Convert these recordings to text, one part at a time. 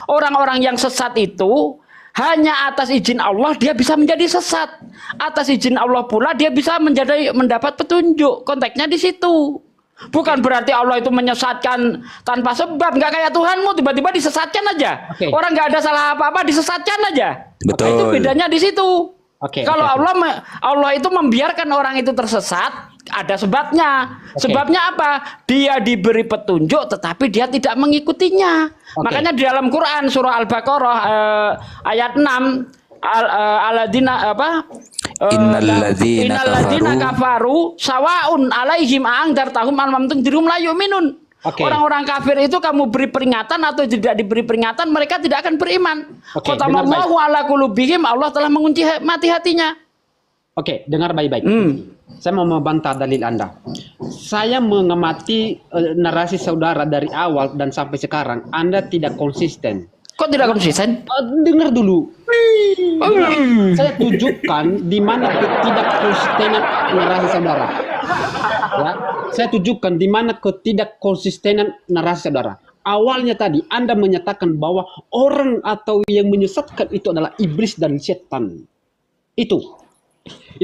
Orang-orang yang sesat itu hanya atas izin Allah dia bisa menjadi sesat. Atas izin Allah pula dia bisa mendapat petunjuk. Konteksnya di situ. Bukan berarti Allah itu menyesatkan tanpa sebab. Nggak kayak Tuhanmu tiba-tiba disesatkan aja. Orang nggak ada salah apa-apa disesatkan aja. Betul. Itu bedanya di situ. Kalau Allah itu membiarkan orang itu tersesat, ada sebabnya. Sebabnya apa? Dia diberi petunjuk tetapi dia tidak mengikutinya. Makanya di dalam Quran surah Al-Baqarah ayat 6 aladina apa? Innalladzina kafaru sawaun alaihim a'angdartahum am lam tundirhum la yu'minun. Orang-orang kafir itu kamu beri peringatan atau tidak diberi peringatan, mereka tidak akan beriman. Khatamallahu ala qulubihim, Allah telah mengunci mati hatinya. Dengar baik-baik. Saya mau membantah dalil Anda. Saya mengamati narasi saudara dari awal dan sampai sekarang, Anda tidak konsisten. Kok tidak konsisten? Dengar dulu. Saya tunjukkan di mana ketidakkonsistenan narasi saudara. Ya, saya tunjukkan di mana ketidakkonsistenan narasi saudara. Awalnya tadi Anda menyatakan bahwa orang atau yang menyesatkan itu adalah iblis dan setan. Itu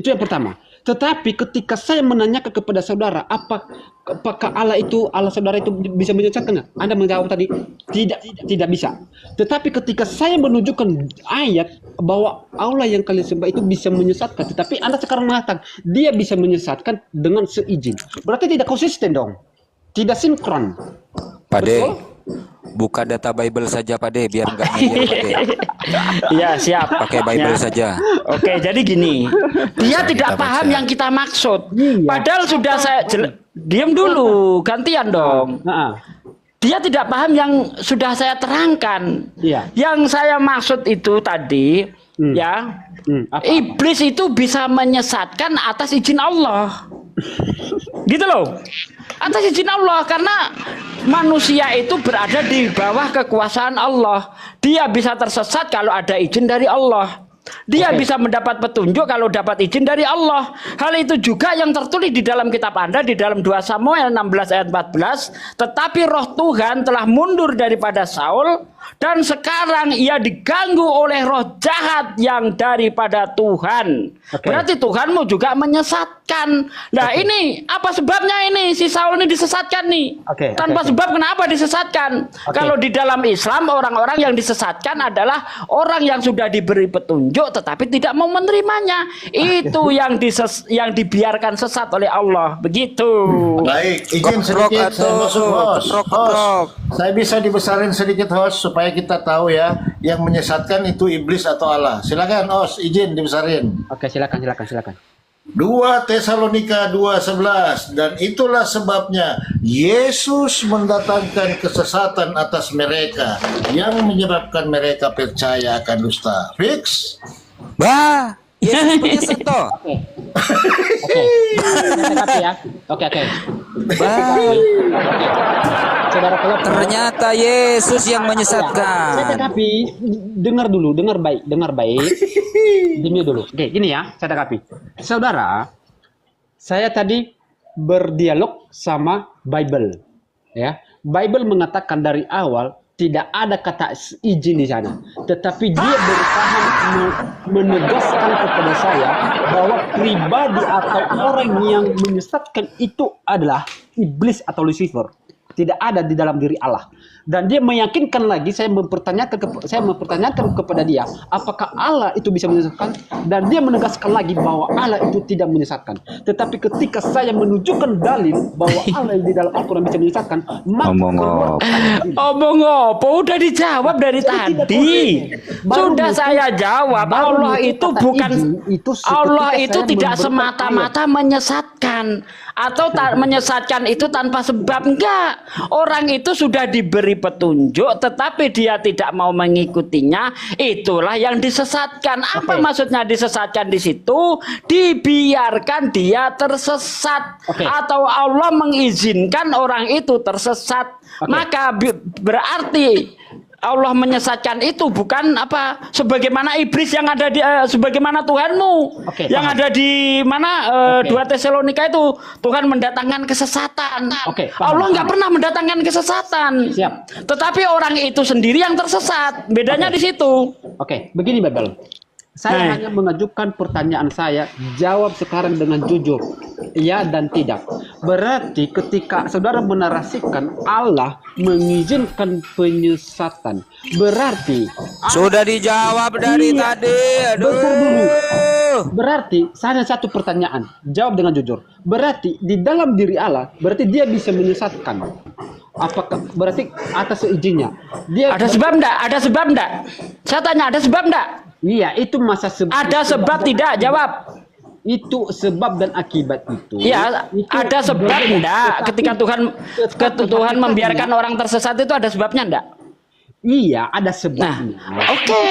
yang pertama. Tetapi ketika saya menanyakan kepada saudara, apakah Allah saudara itu bisa menyesatkan? Anda menjawab tadi tidak bisa. Tetapi ketika saya menunjukkan ayat bahwa Allah yang kalian sembah itu bisa menyesatkan, tetapi Anda sekarang mengatakan dia bisa menyesatkan dengan seizin. Berarti tidak konsisten dong. Tidak sinkron. Pade, buka data Bible saja Pade, biar enggak ngeyel Pade. Iya, siap. Pakai Bible saja. Oke, jadi gini. Dia tidak paham yang kita maksud. Padahal sudah saya diam dulu, gantian dong. Dia tidak paham yang sudah saya terangkan. Yang saya maksud itu tadi, iblis itu bisa menyesatkan atas izin Allah. Gitu loh. Atas izin Allah, karena manusia itu berada di bawah kekuasaan Allah. Dia bisa tersesat kalau ada izin dari Allah. Dia bisa mendapat petunjuk kalau dapat izin dari Allah. Hal itu juga yang tertulis di dalam kitab Anda di dalam 2 Samuel 16 ayat 14. Tetapi roh Tuhan telah mundur daripada Saul dan sekarang ia diganggu oleh roh jahat yang daripada Tuhan. Berarti Tuhanmu juga menyesatkan. Nah, ini apa sebabnya ini si Saul ini disesatkan nih? Tanpa sebab kenapa disesatkan? Kalau di dalam Islam orang-orang yang disesatkan adalah orang yang sudah diberi petunjuk tetapi tidak mau menerimanya. Itu yang dibiarkan sesat oleh Allah. Begitu. Baik, izin sedikit saya masuk host. Saya bisa dibesarin sedikit host supaya kita tahu ya, yang menyesatkan itu iblis atau Allah. Silakan host, izin dibesarin. Silakan. 2 Tesalonika 2:11, dan itulah sebabnya Yesus mendatangkan kesesatan atas mereka yang menyebabkan mereka percaya akan dusta. Fix? Bah, Yesus menyesat toh. Oke. Ternyata Yesus yang menyesatkan. Tapi dengar baik. Demi dulu. Gini ya, saya tanggapi. Saudara, saya tadi berdialog sama Bible. Ya, Bible mengatakan dari awal tidak ada kata izin di sana, tetapi dia berusaha menegaskan kepada saya bahwa pribadi atau orang yang menyesatkan itu adalah iblis atau Lucifer. Tidak ada di dalam diri Allah. Dan dia meyakinkan lagi, saya mempertanyakan kepada dia, apakah Allah itu bisa menyesatkan? Dan dia menegaskan lagi bahwa Allah itu tidak menyesatkan. Tetapi ketika saya menunjukkan dalil bahwa Allah di dalam Al-Quran bisa menyesatkan, omong apa? Udah dijawab dari tadi. Sudah saya jawab. Allah itu bukan, Allah itu tidak semata-mata menyesatkan atau menyesatkan itu tanpa sebab. Enggak. Orang itu sudah diberi petunjuk tetapi dia tidak mau mengikutinya, itulah yang disesatkan. Apa maksudnya disesatkan di situ? Dibiarkan dia tersesat atau Allah mengizinkan orang itu tersesat. Maka berarti Allah menyesatkan itu bukan apa sebagaimana iblis yang ada di sebagaimana Tuhanmu Oke, yang paham. ada di mana Oke. 2 Tesalonika itu Tuhan mendatangkan kesesatan. Oke, paham, Allah nggak paham. pernah mendatangkan kesesatan. Siap. Tetapi orang itu sendiri yang tersesat. Bedanya Oke. di situ. Oke, begini Babel. Saya Hai. hanya mengajukan pertanyaan saya, jawab sekarang dengan jujur, ya dan tidak. Berarti ketika saudara menarasikan Allah mengizinkan penyesatan, berarti Sudah dijawab dari Iya. tadi. Aduh. Bentar dulu. Berarti hanya satu pertanyaan, jawab dengan jujur. Berarti di dalam diri Allah, berarti dia bisa menyesatkan. Apakah berarti atas izinnya? Dia Ada sebab enggak? Ada sebab enggak? Saya tanya ada sebab enggak? Iya, itu masa sebab. Ada sebab tidak? Jawab. Itu sebab dan akibat itu. Iya, Itu ada sebab berbeda. enggak? Tetapi- Ketika Tuhan tetapi Tuhan membiarkan hakikatnya- orang tersesat itu ada sebabnya enggak? Iya, ada Nah, sebabnya. oke.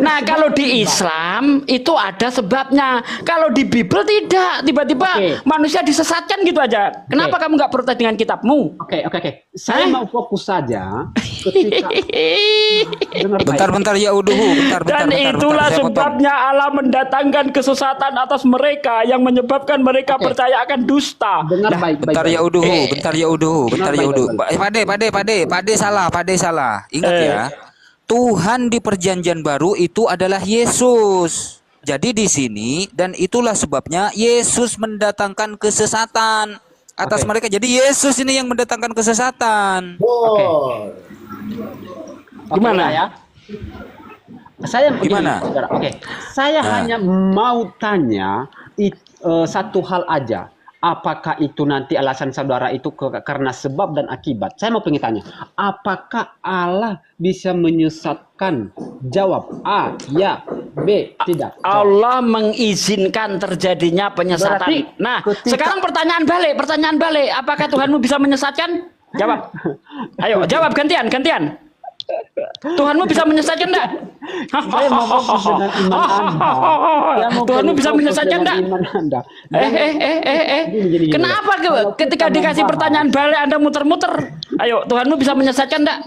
Nah, sebab- kalau di Islam itu ada sebabnya. Kalau di Bible tidak. Tiba-tiba Oke. manusia disesatkan gitu aja. Kenapa kamu nggak protes dengan kitabmu? Oke. Saya mau fokus saja ketika dengar baik. Bentar ya uduhu. Bentar. Dan itulah Saya potong. sebabnya Allah mendatangkan kesesatan atas mereka yang menyebabkan mereka Oke. percaya akan dusta. Dengar baik. Bentar ya uduhu. Bentar ya uduhu. Baik. Pade salah. Ingat ya. Tuhan di perjanjian baru itu adalah Yesus. Jadi di sini dan itulah sebabnya Yesus mendatangkan kesesatan atas Oke. mereka. Jadi Yesus ini yang mendatangkan kesesatan. Oh. Gimana? Ya? Saya begini, Gimana? saudara. Oke. Saya hanya mau tanya satu hal aja. Apakah itu nanti alasan saudara itu karena sebab dan akibat? Saya mau pengen tanya. Apakah Allah bisa menyesatkan? Jawab A, ya. B, tidak. Allah mengizinkan terjadinya penyesatan. Berarti Nah, ketika- sekarang pertanyaan balik. Apakah Tuhanmu bisa menyesatkan? Jawab. Ayo, jawab gantian. Tuhanmu bisa menyesatkan enggak? Saya mau fokus dengan iman Anda. Saya mau Tuhanmu bisa fokus menyesatkan dengan enggak? iman Anda. Gini. Gini. Kenapa Kalau ketika kita dikasih membahas- pertanyaan balik Anda muter-muter? Ayo, Tuhanmu bisa menyesatkan enggak?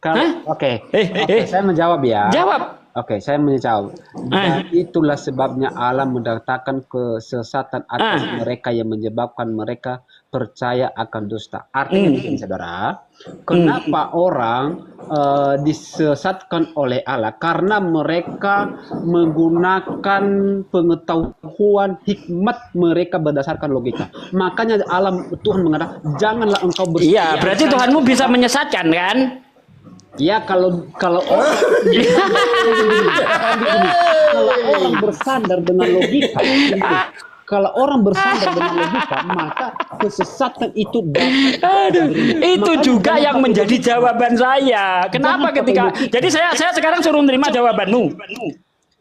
Hah? Oke, Eh. saya menjawab ya. Jawab. Oke, saya menjawab. Dan itulah sebabnya Allah mendatangkan kesesatan atas mereka yang menyebabkan mereka percaya akan dusta. Artinya begini, saudara. Kenapa orang disesatkan oleh Allah? Karena mereka menggunakan pengetahuan hikmat mereka berdasarkan logika. Makanya Tuhan mengatakan, janganlah engkau Iya, berarti Tuhanmu bisa menyesatkan kan? Ya kalau orang kalau orang bersandar dengan logika, kalau orang bersandar dengan logika, maka kesesatan itu dapat. Aduh, itu Makanya juga jangan yang pakai menjadi logika. jawaban saya. Kenapa pakai ketika logika. jadi saya sekarang suruh menerima jawabanmu.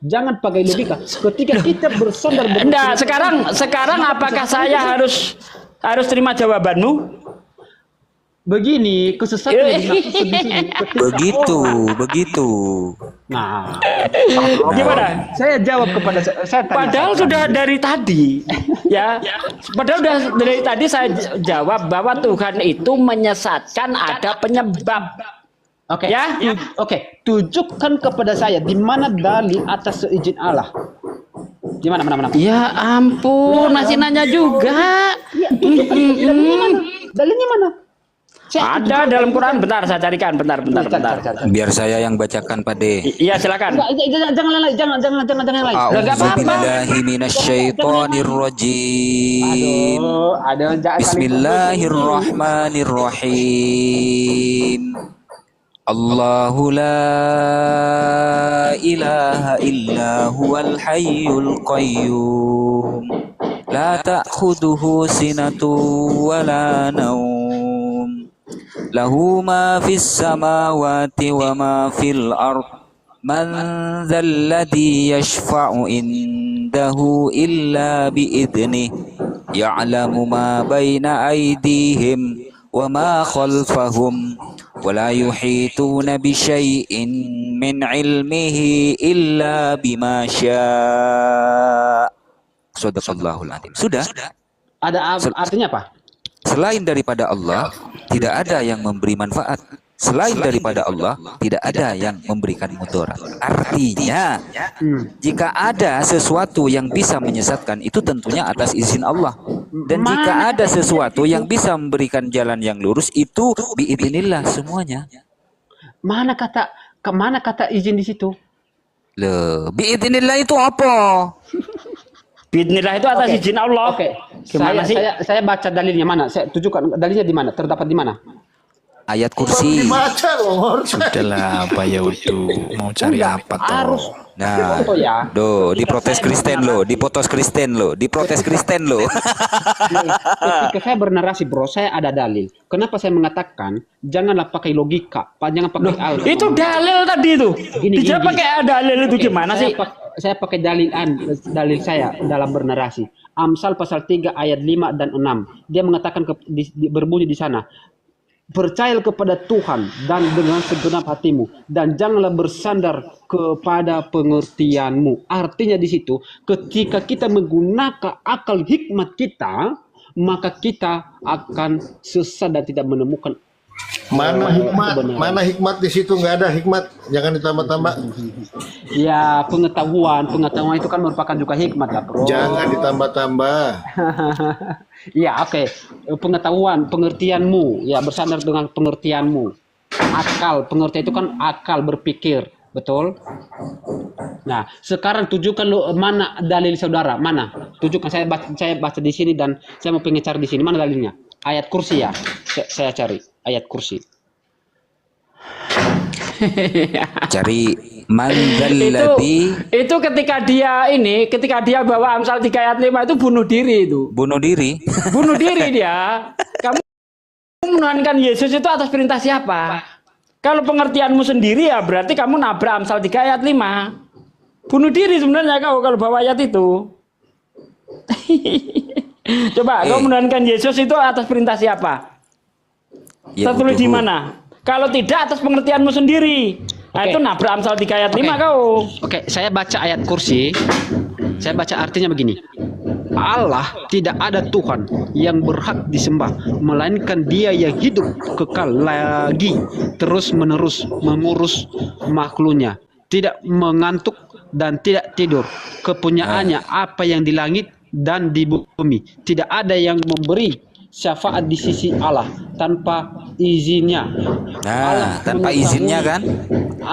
Jangan pakai logika. Ketika kita bersandar Enggak, sekarang apakah saya harus terima jawabanmu? begini, kesesatan yang dimaksud di sini. ketika Begitu. Nah, Gimana? saya jawab kepada saya tanya. Padahal sudah dari tadi, ya. Padahal sudah dari tadi saya jawab bahwa Tuhan itu menyesatkan ada penyebab. Oke, Ya. Oke, tunjukkan kepada saya di mana dalil atas seizin Allah. Di mana? Ya ampun, masih nanya juga. Dalilnya mana? Ada dalam Quran. Bentar, saya carikan. Bentar. Cari. Biar saya yang bacakan Pade. Iya, silakan. Jangan yang lain. Nggak apa-apa. A'udzubillahi minasyaitonirrajim. Ada Bismillahirrahmanirrahim. Allahu la ilaha illa huwal hayyul qayyum. La ta'khudhuhu sinatun wa la nawm. Lahu ma fis samawati wa ma fil ard. Man dhal ladzi yashfa'u indahu illa bi'idhnih. Ya'lamu ma baina aydihim wa ma khalfahum. ولا يحيطون بشيء من علمه إلا بما شاء. Shadaqallahul Azim. Sudah. Ada artinya apa? Selain daripada Allah, tidak ada yang memberi manfaat Selain daripada Allah, tidak ada yang memberikan mudarat. Artinya, jika ada sesuatu yang bisa menyesatkan, itu tentunya atas izin Allah. Dan jika ada sesuatu yang bisa memberikan jalan yang lurus, itu biidznillah semuanya. Mana kata izin di situ? Loh, biidznillah itu apa? Bismillah itu atas izin Allah. Oke. Gimana sih? Saya baca dalilnya mana? Saya tunjukkan dalilnya di mana? Terdapat di mana? Ayat kursi. Dibaca loh. Sudahlah, Pak Yaudu mau cari apa Harus. toh? Nah, Contoh ya. diprotes Kristen lo, dipotos Kristen lo, diprotes Kristen lo. Ketika saya bernarasi, bro, saya ada dalil. Kenapa saya mengatakan janganlah pakai logika, jangan pakai algoritma. Itu dalil tadi itu. Gini, Dia gini. pakai dalil itu Oke, gimana sih? Saya pakai dalil saya dalam bernarasi. Amsal pasal 3 ayat 5 dan 6. Dia mengatakan berbunyi di sana. Percayalah kepada Tuhan dan dengan segenap hatimu dan janganlah bersandar kepada pengertianmu. Artinya di situ ketika kita menggunakan akal hikmat kita, maka kita akan sesat dan tidak menemukan Mana hikmat? kebenaran. Mana hikmat di situ? Nggak ada hikmat. Jangan ditambah-tambah. Ya, pengetahuan itu kan merupakan juga hikmat lah, bro. Jangan ditambah-tambah. Ya, oke. Pengetahuan, pengertianmu, ya bersandar dengan pengertianmu. Akal, pengertian itu kan akal berpikir, betul? Nah, sekarang tunjukkan lu mana dalil saudara, mana? Tunjukkan, saya baca di sini dan saya mau pengen cari di sini. Mana dalilnya? Ayat kursi ya. Saya cari ayat kursi. Cari mandzalladzi Itu ketika dia bawa Amsal 3 ayat 5 itu bunuh diri itu. bunuh diri. Bunuh diri dia. Kamu menuhankan Yesus itu atas perintah siapa? Kalau pengertianmu sendiri ya berarti kamu nabrak Amsal 3 ayat 5. Bunuh diri sebenarnya kau kalau bawa ayat itu. Coba kau menuhankan Yesus itu atas perintah siapa? Ya, Tertulis di uduhu. mana? Kalau tidak atas pengertianmu sendiri. Nah, Oke. itu nabrak Amsal 3 ayat 5 Oke. kau. Oke, saya baca ayat kursi. Saya baca artinya begini. Allah tidak ada Tuhan yang berhak disembah, melainkan Dia yang hidup kekal lagi terus-menerus mengurus makhluknya, tidak mengantuk dan tidak tidur. Kepunyaannya apa yang di langit dan di bumi. Tidak ada yang memberi syafaat di sisi Allah tanpa izinnya. Allah Nah, tanpa mengetahui- izinnya kan?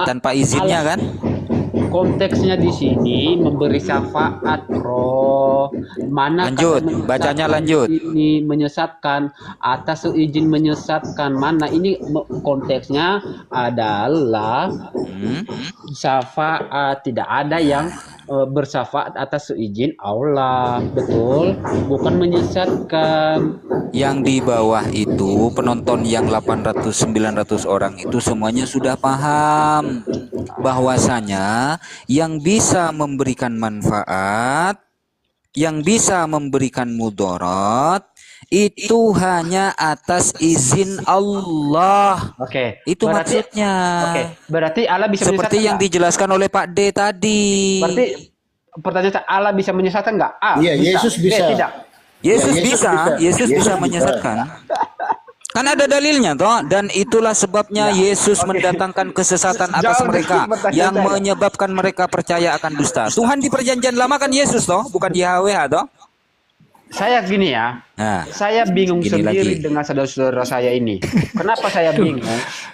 Tanpa izinnya Allah- kan? Konteksnya di sini memberi syafaat, bro. Mana Lanjut, kata menyesatkan bacanya lanjut. Ini menyesatkan atas seizin menyesatkan. Mana ini konteksnya adalah syafaat. Tidak ada yang bersyafaat atas seizin Allah, betul? Bukan menyesatkan. Yang di bawah itu penonton yang 800-900 orang itu semuanya sudah paham bahwasanya yang bisa memberikan manfaat, yang bisa memberikan mudarat itu hanya atas izin Allah. Oke. Itu berarti, maksudnya. Oke. Berarti Allah bisa Seperti menyesatkan yang nggak? dijelaskan oleh Pak D tadi. Berarti pertanyaan Allah bisa menyesatkan nggak? Iya, Yesus bisa. Tidak. Yesus Ya, bisa, Yesus bisa menyesatkan. Kan ada dalilnya toh, dan itulah sebabnya Yesus mendatangkan kesesatan atas Jauh mereka dari pertanyaan yang saya. menyebabkan mereka percaya akan dusta. Tuhan di perjanjian lama kan Yesus toh, bukan YHWH toh. Saya gini ya. Nah, Saya bingung Gini sendiri lagi. dengan saudara-saudara saya ini. Kenapa saya bingung?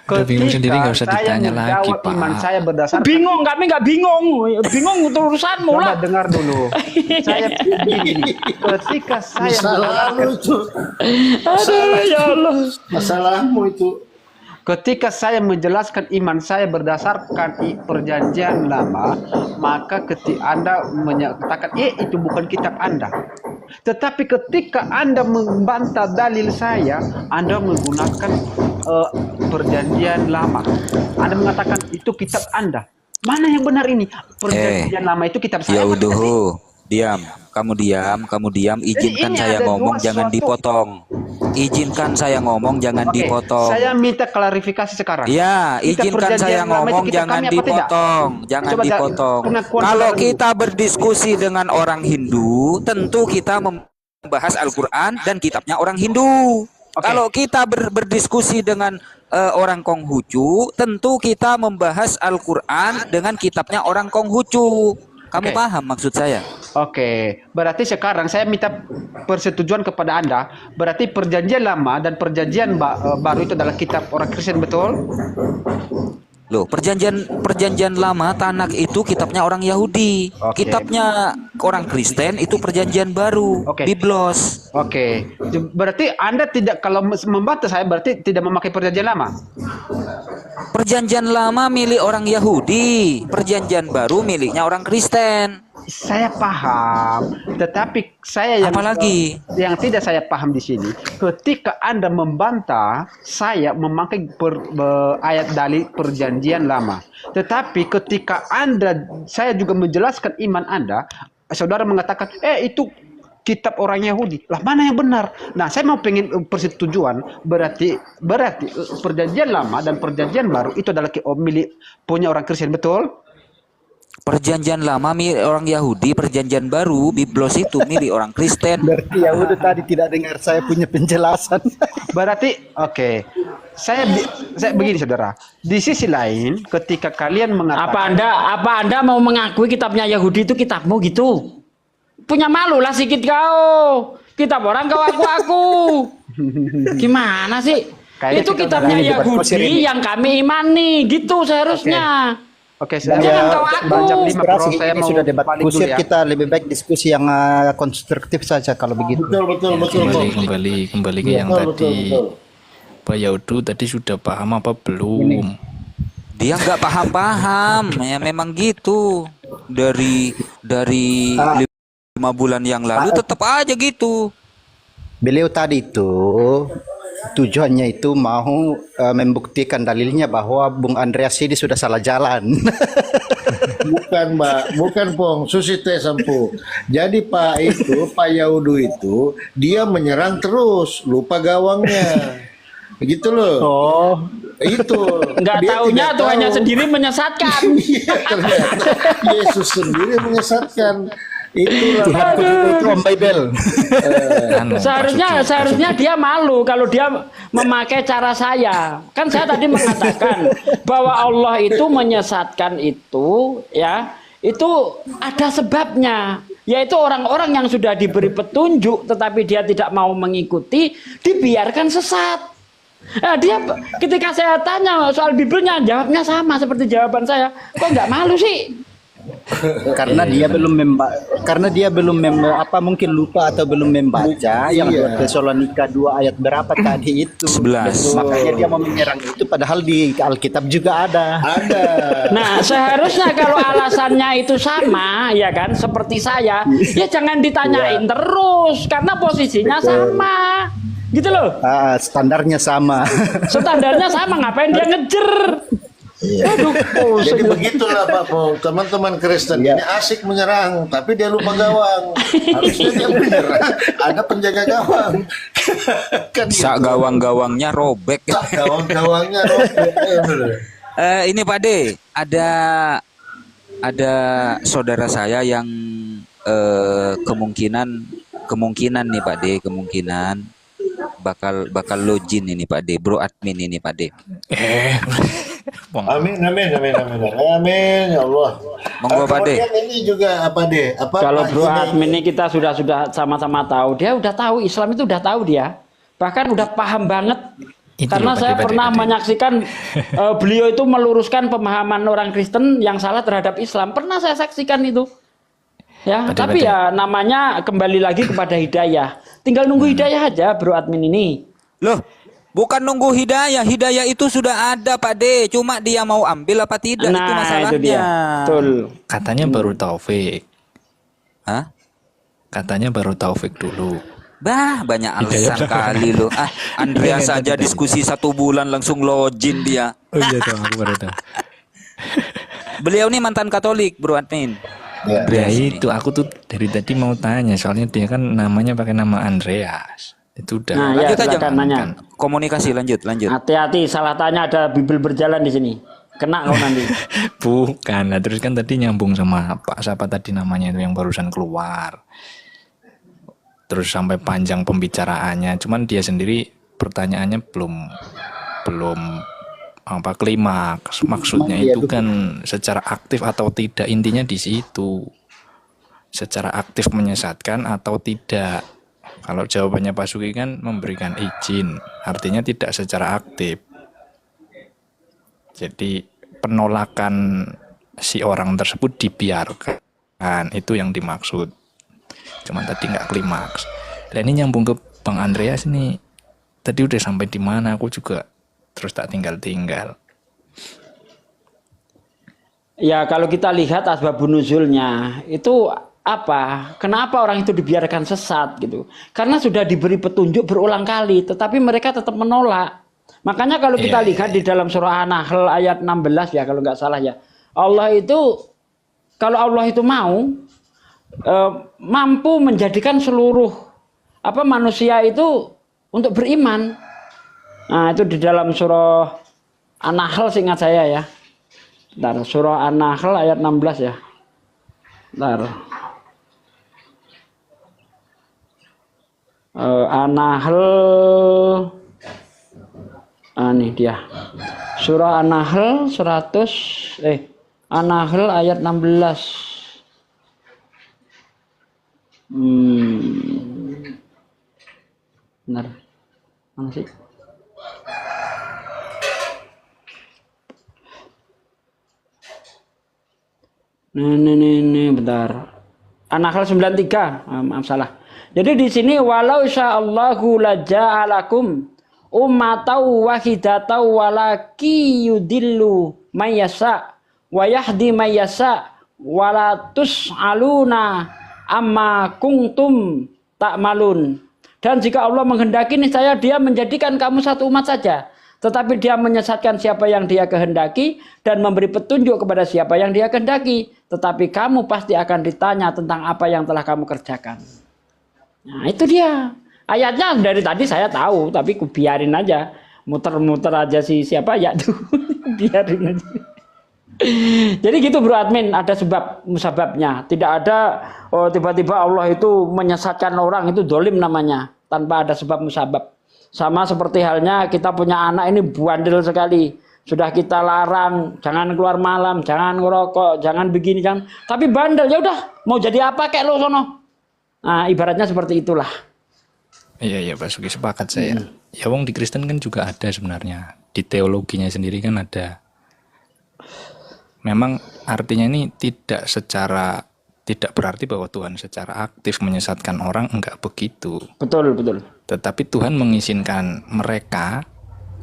Udah bingung sendiri, nggak usah saya ditanya lagi, menjawab Pak. iman saya berdasarkan. Bingung, kami nggak bingung. Bingung itu urusanmu Coba lah. dengar dulu. Saya begini. Ketika saya Masalahmu mendengarkan itu. Aduh, ya Allah. Masalahmu itu. Ketika saya menjelaskan iman saya berdasarkan perjanjian lama, maka ketika Anda menyatakan, itu bukan kitab Anda. Tetapi ketika Anda membantah dalil saya, Anda menggunakan perjanjian lama. Anda mengatakan itu kitab Anda. Mana yang benar ini? Perjanjian lama itu kitab saya. ya apa kitab uduh, diam, kamu diam, izinkan ini saya ada ngomong, dua jangan suatu- dipotong. Izinkan saya ngomong, jangan Oke, dipotong. saya minta klarifikasi sekarang. Ya, Kitab izinkan perjanjian saya lama itu ngomong, kitab jangan kami apa tidak? dipotong, jangan Coba dipotong. pengakuan Kalau saudara dulu. kita berdiskusi dengan orang Hindu, tentu kita membahas Al-Quran dan kitabnya orang Hindu. Kalau kita berdiskusi dengan orang Konghucu, tentu kita membahas Al-Quran dengan kitabnya orang Konghucu. Kamu Oke. paham maksud saya? Oke, berarti sekarang saya minta persetujuan kepada Anda. Berarti perjanjian lama dan perjanjian baru itu adalah kitab orang Kristen, betul? Loh, perjanjian lama Tanakh itu kitabnya orang Yahudi. Oke. Kitabnya orang Kristen itu perjanjian baru, Oke. Biblos. Oke, berarti Anda tidak, kalau membantah saya berarti tidak memakai perjanjian lama. Perjanjian lama milik orang Yahudi, perjanjian baru miliknya orang Kristen. Saya paham, tetapi saya Apalagi? yang tidak saya paham di sini, ketika Anda membantah saya memakai ayat dalil perjanjian lama, tetapi ketika saya juga menjelaskan iman Anda, saudara mengatakan, itu kitab orang Yahudi. Lah mana yang benar? Nah, saya mau pengen persetujuan, berarti perjanjian lama dan perjanjian baru itu adalah milik punya orang Kristen, betul? Perjanjian lama milik orang Yahudi, perjanjian baru Biblos itu milik orang Kristen. Berarti ya udah tadi tidak dengar saya punya penjelasan. Berarti oke. Saya begini saudara. Di sisi lain ketika kalian mengatakan Apa Anda mau mengakui kitabnya Yahudi itu kitabmu gitu? Punya malu lah sedikit kau. Kitab orang kau aku. Gimana sih? Kayaknya Itu kita kitabnya udah debat kusir Yahudi ini. yang kami imani gitu seharusnya. Oke, saya Jangan kau aku. jam 5 Inspirasi pro saya ini mau sudah debat balik dulu kusir, ya. kita lebih baik diskusi yang konstruktif saja kalau begitu. Betul. Kembali ke yang tadi. Pak Yaudu tadi sudah paham apa belum? Dia nggak paham-paham, ya memang gitu. Dari 5 bulan yang lalu tetap aja gitu. Beliau tadi itu tujuannya itu mau membuktikan dalilnya bahwa Bung Andreas ini sudah salah jalan. Bukan Mbak, bukan Pong, Susi teh sampu. Jadi Pak Yaudu itu dia menyerang terus, lupa gawangnya. Begitu loh. Oh, Itu. Nggak Dia taunya tidak Tuhannya tahu. sendiri menyesatkan. Iya, ternyata Yesus sendiri menyesatkan. Itulah. Tuhan itu Om Bible. Anu, Seharusnya dia malu kalau dia memakai cara saya. Kan saya tadi mengatakan bahwa Allah itu menyesatkan itu ya, itu ada sebabnya. Yaitu orang-orang yang sudah diberi petunjuk tetapi dia tidak mau mengikuti, dibiarkan sesat. Nah, dia ketika saya tanya soal Bibelnya, jawabnya sama seperti jawaban saya. Kok nggak malu sih? Karena dia belum mungkin lupa atau belum membaca yang 2 Tesalonika 2 ayat berapa tadi itu. 11. Makanya dia mau menyerang itu padahal di Alkitab juga ada. Ada. Nah, seharusnya kalau alasannya itu sama, ya kan, seperti saya, ya jangan ditanyain terus, karena posisinya sama, gitu loh. Standarnya sama. Standarnya sama, ngapain dia ngejer? Aduh, Jadi begitulah Pak Pong, teman-teman Kristen ini asik menyerang, tapi dia lupa gawang. Harusnya dia menyerang, ada penjaga gawang. Kan Sak gitu. gawang-gawangnya robek. Sak gawang-gawangnya robek. Ini Pak De, ada saudara saya yang kemungkinan nih Pak De, kemungkinan bakal login ini Pak De, bro admin ini Pak De. Amin, ya Allah. Monggo, Pak De. Kemudian ini juga apa deh? kalau bro admin ini kita sudah sama-sama tahu, dia udah tahu Islam itu udah tahu dia, bahkan udah paham banget. Itu Karena loh, saya Pak De, pernah Pak De. menyaksikan beliau itu meluruskan pemahaman orang Kristen yang salah terhadap Islam. Pernah saya saksikan itu. Ya, Pak De, tapi Pak De. ya namanya kembali lagi kepada hidayah. Tinggal nunggu hidayah aja, bro admin ini. Loh, bukan nunggu hidayah, hidayah itu sudah ada Pak De, cuma dia mau ambil apa tidak itu Nah, masalahnya. itu dia. Betul. Katanya baru Taufik. Hah? Katanya baru Taufik dulu. Bah, banyak alasan kali lo. Andreas saja diskusi 1 bulan langsung login dia. Oh iya tahu, aku baru tahu. Beliau nih mantan Katolik, bro admin. Ya Andreas ini. itu aku tuh dari tadi mau tanya, soalnya dia kan namanya pakai nama Andreas. Itu udah. Nah, ya, Lanjut aja, silakan nanya. Komunikasi lanjut. Hati-hati, salah tanya ada Bibel berjalan di sini. Kena kau nanti. Bukan, nah terus kan tadi nyambung sama Pak siapa tadi namanya itu yang barusan keluar. Terus sampai panjang pembicaraannya, cuman dia sendiri pertanyaannya belum apa klimaks. Maksudnya itu kan secara aktif atau tidak, intinya di situ. Secara aktif menyesatkan atau tidak. Kalau jawabannya Pak Suki kan memberikan izin, artinya tidak secara aktif. Jadi penolakan si orang tersebut dibiarkan, itu yang dimaksud. Cuman tadi nggak klimaks. Dan ini nyambung ke Bang Andreas nih. Tadi udah sampai di mana? Aku juga terus tak tinggal. Ya kalau kita lihat asbabun nuzulnya itu apa? Kenapa orang itu dibiarkan sesat gitu? Karena sudah diberi petunjuk berulang kali, tetapi mereka tetap menolak. Makanya kalau kita lihat di dalam surah An-Nahl ayat 16 ya kalau nggak salah ya. Allah itu kalau Allah itu mau mampu menjadikan seluruh manusia itu untuk beriman. Nah, itu di dalam surah An-Nahl seingat saya ya. Bentar, surah An-Nahl ayat 16 ya. Bentar. An-Nahl ini dia. Surah An-Nahl 100 An-Nahl ayat 16. Benar. Mana sih? Nih, bentar. An-Nahl 93. Maaf salah. Jadi di sini walau sya'allahu laja'alakum ummatau wahidatan walaki yudillu mayyasa wa yahdi mayyasa wala tus'aluna amma kuntum ta'malun. Dan jika Allah menghendaki niscaya dia menjadikan kamu satu umat saja, tetapi dia menyesatkan siapa yang dia kehendaki dan memberi petunjuk kepada siapa yang dia kehendaki, tetapi kamu pasti akan ditanya tentang apa yang telah kamu kerjakan. Nah itu dia. Ayatnya dari tadi saya tahu, tapi biarin aja. Muter-muter aja siapa ya tuh. Biarin aja. Jadi gitu bro admin, ada sebab musababnya. Tidak ada tiba-tiba Allah itu menyesatkan orang, itu dolim namanya. Tanpa ada sebab musabab. Sama seperti halnya kita punya anak ini bandel sekali. Sudah kita larang, jangan keluar malam, jangan ngerokok, jangan begini, jangan. Tapi bandel, ya udah mau jadi apa kayak lo sono. Nah, ibaratnya seperti itulah. Iya Pak Suki, sepakat saya. Ya wong di Kristen kan juga ada sebenarnya. Di teologinya sendiri kan ada. Memang artinya ini tidak berarti bahwa Tuhan secara aktif menyesatkan orang, enggak begitu. Betul. Tetapi Tuhan mengizinkan mereka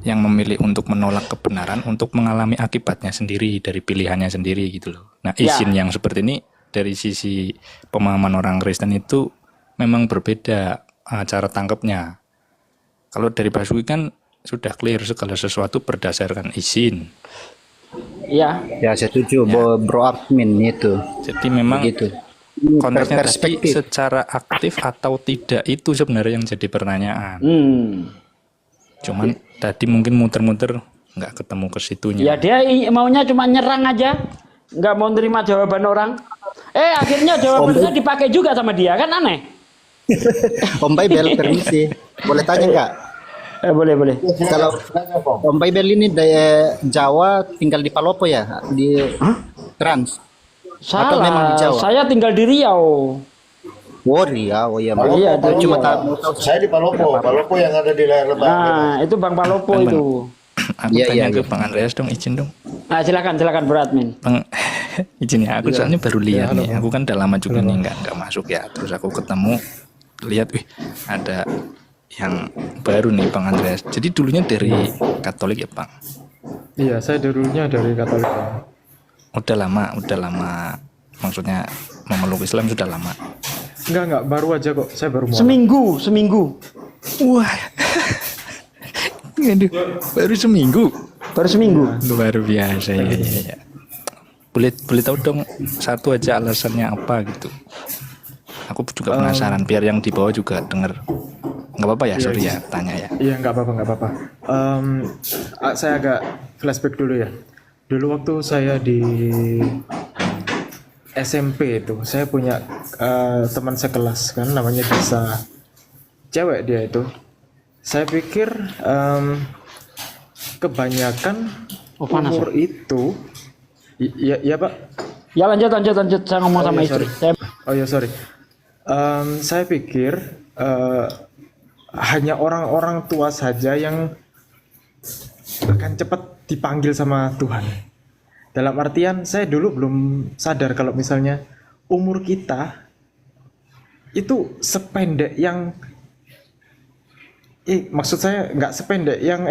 yang memilih untuk menolak kebenaran untuk mengalami akibatnya sendiri dari pilihannya sendiri gitu loh. Nah, izin yang seperti ini dari sisi pemahaman orang Kristen itu memang berbeda cara tangkapnya. Kalau dari Pak Suki kan sudah clear segala sesuatu berdasarkan izin. Ya, saya setuju bro admin itu. Jadi memang begitu. konteksnya tadi secara aktif atau tidak itu sebenarnya yang jadi pertanyaan. Cuman tadi mungkin muter-muter nggak ketemu ke situnya. Ya dia maunya cuma nyerang aja, nggak mau nerima jawaban orang. Akhirnya jawabannya dipakai juga sama dia, kan aneh. Om Baibel, permisi, boleh tanya nggak? Boleh. Kalau Om Baibel ini dari Jawa tinggal di Palopo ya, di Trans. Atau memang di Salah, Jawa? saya tinggal di Riau. Riau, ya. Iya, Cuma Riau. Saya di Palopo yang ada di layar lebar. Nah, itu Bang Palopo itu. Aku tanya ke Bang Andreas dong, izin dong. Nah, silakan Bro Admin. Bang, izin ya, aku soalnya baru lihat nih. Aku kan udah lama juga nih nggak masuk ya. Terus aku ketemu, lihat, ada yang baru nih Bang Andreas. Jadi dulunya dari Katolik ya Bang? Iya, saya dulunya dari Katolik. Udah lama. Maksudnya memeluk Islam sudah lama. Enggak, baru aja kok. Saya baru mau. Seminggu. Wah. Aduh, baru seminggu. Luar biasa ya. Boleh tahu dong satu aja alasannya apa gitu. Aku juga penasaran biar yang di bawah juga dengar. Nggak apa-apa ya, sorry ya, tanya ya. Iya, nggak apa-apa. Saya agak flashback dulu ya. Dulu waktu saya di SMP itu, saya punya teman sekelas kan, namanya Desa. Cewek dia itu. Saya pikir kebanyakan panas umur itu, ya Pak. Ya lanjut. Saya ngomong sama iya, istri. sorry. Oh ya sorry. Saya pikir hanya orang-orang tua saja yang akan cepat dipanggil sama Tuhan. Dalam artian saya dulu belum sadar kalau misalnya umur kita itu sependek yang maksud saya nggak sependek yang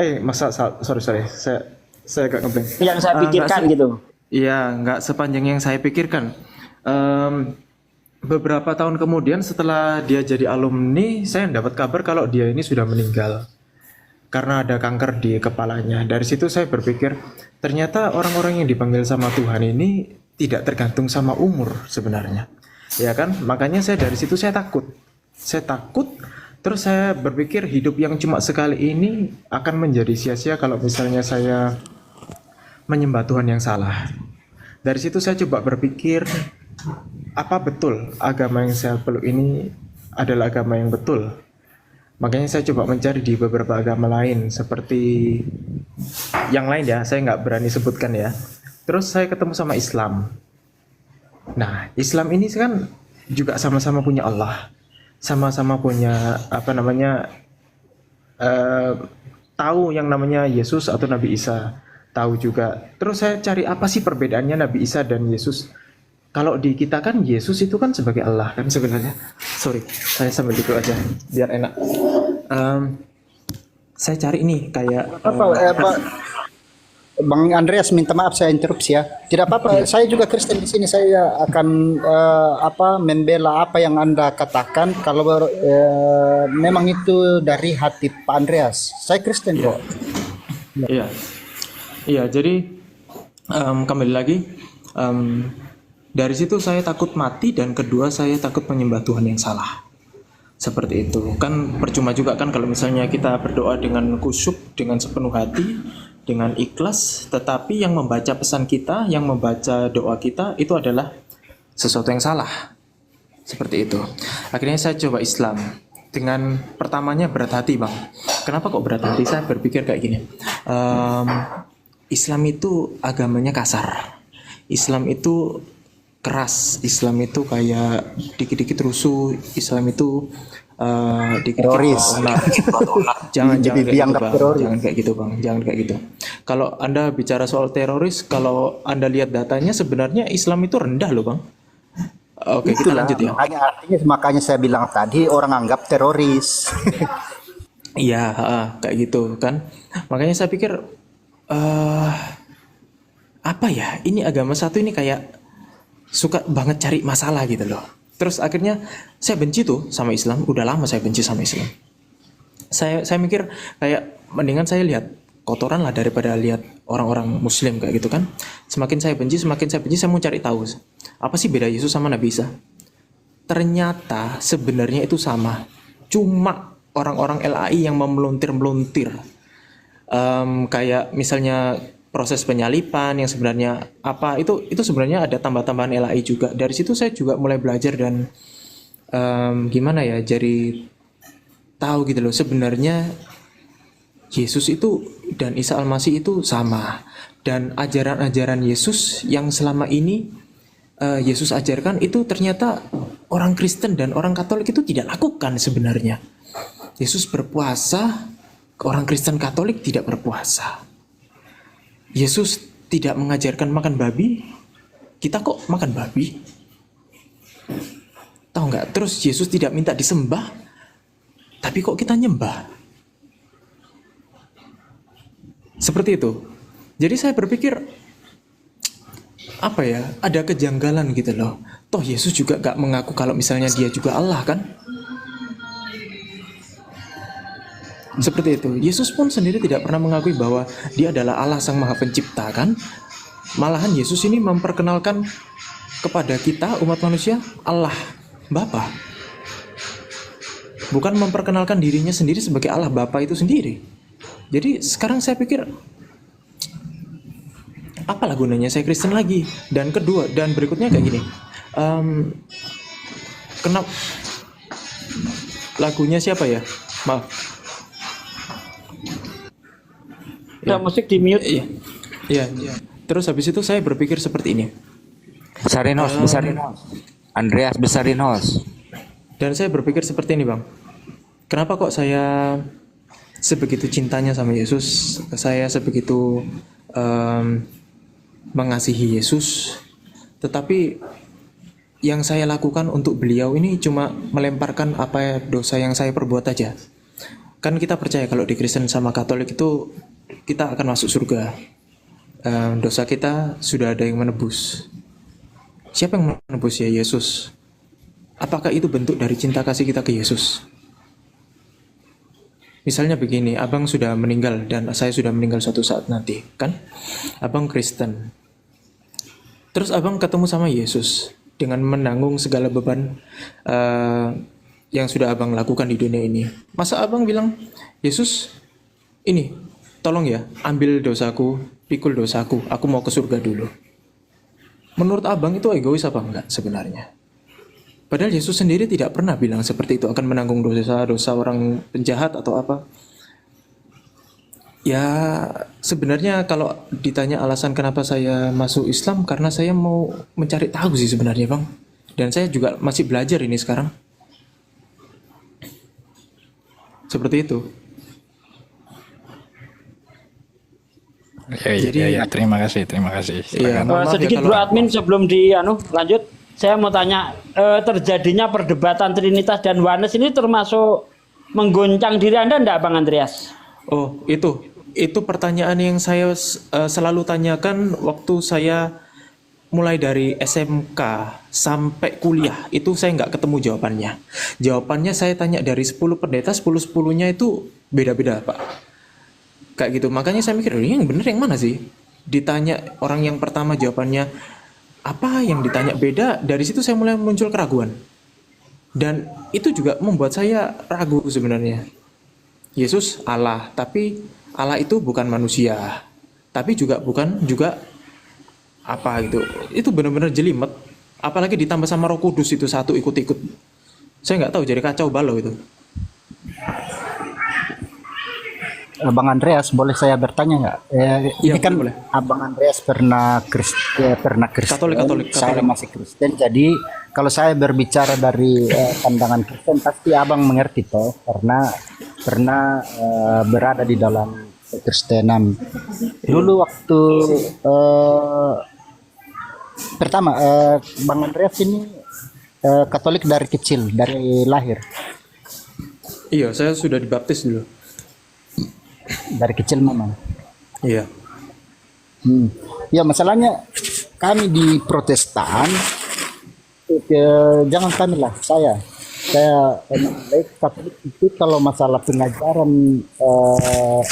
sorry saya agak ngeblank. Yang saya pikirkan gitu. Iya, nggak sepanjang yang saya pikirkan. Beberapa tahun kemudian setelah dia jadi alumni, saya dapat kabar kalau dia ini sudah meninggal karena ada kanker di kepalanya. Dari situ saya berpikir, ternyata orang-orang yang dipanggil sama Tuhan ini tidak tergantung sama umur sebenarnya. Ya kan? Makanya dari situ saya takut. Terus saya berpikir hidup yang cuma sekali ini akan menjadi sia-sia kalau misalnya saya menyembah Tuhan yang salah. Dari situ saya coba berpikir, apa betul agama yang saya peluk ini adalah agama yang betul? Makanya saya coba mencari di beberapa agama lain, seperti yang lain ya, saya nggak berani sebutkan ya. Terus saya ketemu sama Islam. Nah, Islam ini kan juga sama-sama punya Allah, sama-sama punya tahu yang namanya Yesus atau Nabi Isa, tahu juga. Terus saya cari apa sih perbedaannya Nabi Isa dan Yesus. Kalau di kita kan Yesus itu kan sebagai Allah kan sebenarnya. Sorry, saya sambil duduk aja biar enak. Saya cari ini kayak Pak Bang Andreas, minta maaf saya interupsi ya. Tidak apa-apa. Saya juga Kristen di sini. Saya akan membela apa yang Anda katakan kalau memang itu dari hati Pak Andreas. Saya Kristen kok. Iya. Iya, jadi kembali lagi dari situ saya takut mati dan kedua saya takut menyembah Tuhan yang salah. Seperti itu. Kan percuma juga kan kalau misalnya kita berdoa dengan khusyuk, dengan sepenuh hati, dengan ikhlas, tetapi yang membaca pesan kita, yang membaca doa kita itu adalah sesuatu yang salah. Seperti itu. Akhirnya saya coba Islam. Dengan pertamanya berat hati, Bang. Kenapa kok berat hati? Saya berpikir kayak gini. Islam itu agamanya kasar. Islam itu keras. Islam itu kayak dikit-dikit rusuh. Islam itu dikit-dikit teroris. Jangan Jadi kayak gitu, dianggap Bang. teroris. Jangan kayak gitu, Bang. Jangan kayak gitu. Kalau Anda bicara soal teroris, kalau Anda lihat datanya sebenarnya Islam itu rendah loh, Bang. Oke, kita Itulah, lanjut ya. makanya saya bilang tadi orang anggap teroris. Iya, kayak gitu kan. Makanya saya pikir apa ya? Ini agama satu ini kayak suka banget cari masalah gitu loh. Terus akhirnya saya benci tuh sama Islam. Udah lama saya benci sama Islam. Saya mikir kayak mendingan saya lihat kotoran lah daripada lihat orang-orang Muslim kayak gitu kan. Semakin saya benci, saya mau cari tahu apa sih beda Yesus sama Nabi Isa. Ternyata sebenarnya itu sama. Cuma orang-orang LAI yang memeluntir-meluntir. Kayak misalnya proses penyalipan yang sebenarnya apa itu sebenarnya ada tambah-tambahan LAI juga. Dari situ saya juga mulai belajar dan gimana ya, jadi tahu gitu loh sebenarnya Yesus itu dan Isa Al-Masih itu sama, dan ajaran-ajaran Yesus yang selama ini Yesus ajarkan itu ternyata orang Kristen dan orang Katolik itu tidak lakukan sebenarnya. Yesus berpuasa, orang Kristen Katolik tidak berpuasa. Yesus tidak mengajarkan makan babi, kita kok makan babi? Tahu nggak? Terus Yesus tidak minta disembah, tapi kok kita nyembah? Seperti itu. Jadi saya berpikir, apa ya, ada kejanggalan gitu loh. Toh Yesus juga gak mengaku kalau misalnya dia juga Allah kan? Seperti itu. Yesus pun sendiri tidak pernah mengakui bahwa dia adalah Allah Sang Maha Pencipta kan? Malahan Yesus ini memperkenalkan kepada kita umat manusia Allah Bapa. Bukan memperkenalkan dirinya sendiri sebagai Allah Bapa itu sendiri. Jadi sekarang saya pikir, apalah gunanya saya Kristen lagi? Dan kedua, dan berikutnya kayak gini. Kenapa lagunya siapa ya? Maaf. Udah musik di mute. Iya. Iya. Terus habis itu saya berpikir seperti ini. Besarin host. Andreas besarin host. Dan saya berpikir seperti ini, Bang. Kenapa kok saya sebegitu cintanya sama Yesus, saya sebegitu mengasihi Yesus, tetapi yang saya lakukan untuk beliau ini cuma melemparkan apa dosa yang saya perbuat aja. Kan kita percaya kalau di Kristen sama Katolik itu kita akan masuk surga. Dosa kita sudah ada yang menebus. Siapa yang menebus? Ya Yesus. Apakah itu bentuk dari cinta kasih kita ke Yesus? Misalnya begini, abang sudah meninggal dan saya sudah meninggal suatu saat nanti, kan? Abang Kristen. Terus abang ketemu sama Yesus dengan menanggung segala beban yang sudah abang lakukan di dunia ini. Masa abang bilang, Yesus, ini, tolong ya, ambil dosaku, pikul dosaku, aku mau ke surga dulu. Menurut abang itu egois apa enggak sebenarnya? Padahal Yesus sendiri tidak pernah bilang seperti itu, akan menanggung dosa-dosa orang penjahat atau apa. Ya sebenarnya kalau ditanya alasan kenapa saya masuk Islam, karena saya mau mencari tahu sih sebenarnya, Bang. Dan saya juga masih belajar ini sekarang. Seperti itu. Ya, terima kasih. Iya, maaf ya Sedikit kalau- Bro Admin sebelum lanjut, saya mau tanya, terjadinya perdebatan Trinitas dan Oneness ini termasuk menggoncang diri Anda enggak, Bang Andreas? Oh, itu pertanyaan yang saya selalu tanyakan waktu saya mulai dari SMK sampai kuliah. Itu saya nggak ketemu jawabannya. Jawabannya saya tanya dari 10 pendeta, 10-10-nya itu beda-beda, Pak. Kayak gitu. Makanya saya mikir, ini yang bener yang mana sih? Ditanya orang yang pertama jawabannya apa, yang ditanya beda. Dari situ saya mulai muncul keraguan. Dan itu juga membuat saya ragu sebenarnya. Yesus Allah, tapi Allah itu bukan manusia, tapi bukan juga apa gitu. Itu benar-benar jelimet. Apalagi ditambah sama Roh Kudus itu satu ikut-ikut. Saya nggak tahu, jadi kacau balau itu. Bang Andreas, boleh saya bertanya nggak? Iya, Ini kan boleh. Abang Andreas pernah Kristen, Katolik. saya masih Kristen. Jadi kalau saya berbicara dari pandangan Kristen, pasti Abang mengerti toh, karena pernah berada di dalam kekristenan. Dulu waktu pertama, Bang Andreas ini Katolik dari kecil, dari lahir. Iya, saya sudah dibaptis dulu. Dari kecil memang. Iya. Ya masalahnya kami di Protestan, jangan kami lah, saya Katolik itu kalau masalah pengajaran